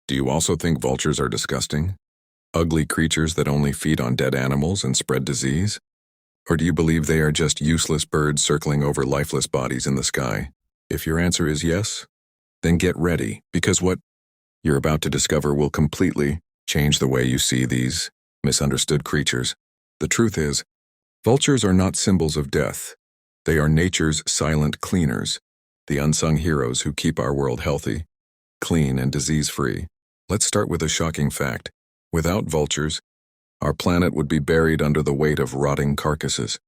Do you also think vultures are disgusting? Ugly creatures that only feed on dead animals and spread disease? Or do you believe they are just useless birds circling over lifeless bodies in the sky? If your answer is yes, then get ready, because what you're about to discover will completely change the way you see these misunderstood creatures. The truth is, vultures are not symbols of death. They are nature's silent cleaners, the unsung heroes who keep our world healthy, clean, and disease-free. Let's start with a shocking fact. Without vultures, our planet would be buried under the weight of rotting carcasses.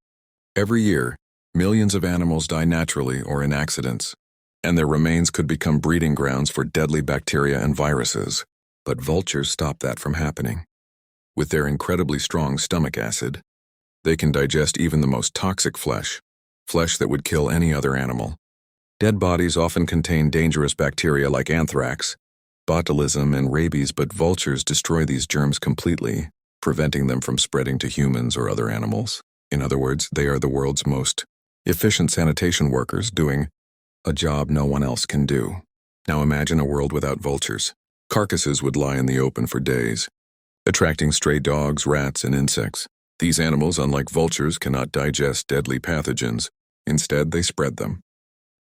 Every year, millions of animals die naturally or in accidents, and their remains could become breeding grounds for deadly bacteria and viruses. But vultures stop that from happening. With their incredibly strong stomach acid, they can digest even the most toxic flesh that would kill any other animal. Dead bodies often contain dangerous bacteria like anthrax, botulism, and rabies, but vultures destroy these germs completely, preventing them from spreading to humans or other animals. In other words, they are the world's most efficient sanitation workers doing a job no one else can do. Now imagine a world without vultures. Carcasses would lie in the open for days, attracting stray dogs, rats, and insects. These animals, unlike vultures, cannot digest deadly pathogens. Instead, they spread them.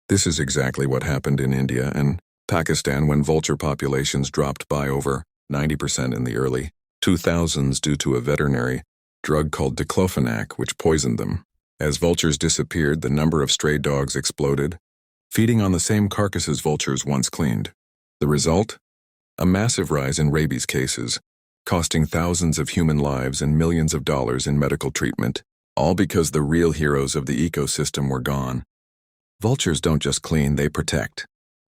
This is exactly what happened in India and Pakistan when vulture populations dropped by over 90% in the early 2000s due to a veterinary drug called diclofenac, which poisoned them. As vultures disappeared, the number of stray dogs exploded, feeding on the same carcasses vultures once cleaned. The result? A massive rise in rabies cases, costing thousands of human lives and millions of dollars in medical treatment, all because the real heroes of the ecosystem were gone. Vultures don't just clean, they protect.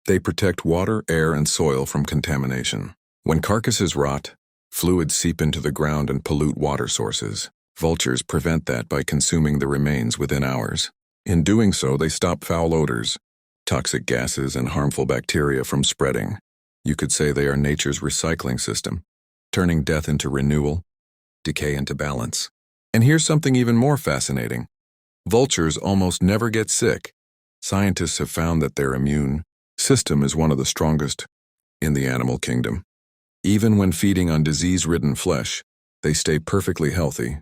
They protect water, air, and soil from contamination. When carcasses rot, fluids seep into the ground and pollute water sources. Vultures prevent that by consuming the remains within hours. In doing so, they stop foul odors, toxic gases, and harmful bacteria from spreading. You could say they are nature's recycling system, turning death into renewal, decay into balance. And here's something even more fascinating. Vultures almost never get sick. Scientists have found that their immune system is one of the strongest in the animal kingdom. Even when feeding on disease-ridden flesh, they stay perfectly healthy.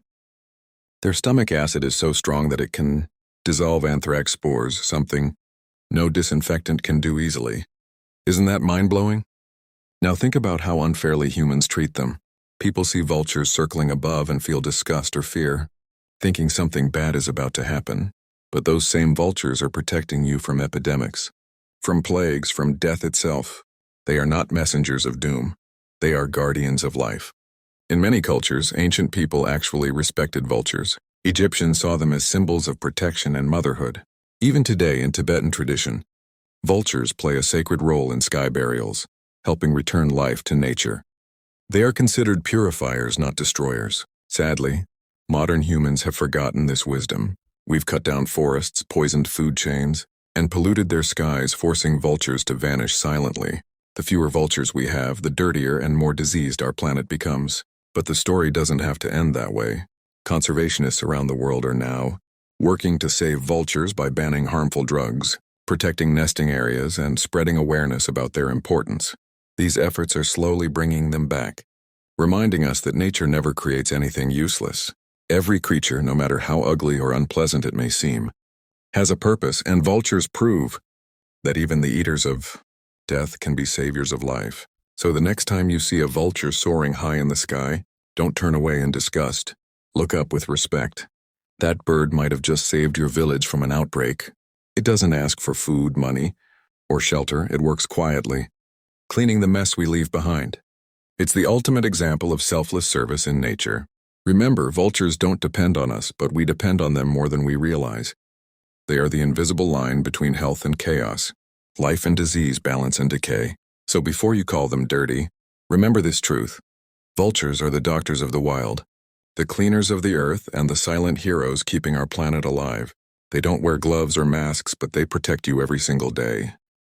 Their stomach acid is so strong that it can dissolve anthrax spores, something no disinfectant can do easily. Isn't that mind-blowing? Now think about how unfairly humans treat them. People see vultures circling above and feel disgust or fear, thinking something bad is about to happen. But those same vultures are protecting you from epidemics, from plagues, from death itself. They are not messengers of doom. They are guardians of life. In many cultures, ancient people actually respected vultures. Egyptians saw them as symbols of protection and motherhood. Even today, in Tibetan tradition, vultures play a sacred role in sky burials, helping return life to nature. They are considered purifiers, not destroyers. Sadly, modern humans have forgotten this wisdom. We've cut down forests, poisoned food chains, and polluted their skies, forcing vultures to vanish silently. The fewer vultures we have, the dirtier and more diseased our planet becomes. But the story doesn't have to end that way. Conservationists around the world are now working to save vultures by banning harmful drugs, protecting nesting areas, and spreading awareness about their importance. These efforts are slowly bringing them back, reminding us that nature never creates anything useless. Every creature, no matter how ugly or unpleasant it may seem, has a purpose, and vultures prove that even the eaters of death can be saviors of life. So the next time you see a vulture soaring high in the sky, don't turn away in disgust. Look up with respect. That bird might have just saved your village from an outbreak. It doesn't ask for food, money, or shelter. It works quietly, cleaning the mess we leave behind. It's the ultimate example of selfless service in nature. Remember, vultures don't depend on us, but we depend on them more than we realize. They are the invisible line between health and chaos, life and disease, balance and decay. So before you call them dirty, remember this truth. Vultures are the doctors of the wild, the cleaners of the earth, and the silent heroes keeping our planet alive. They don't wear gloves or masks, but they protect you every single day.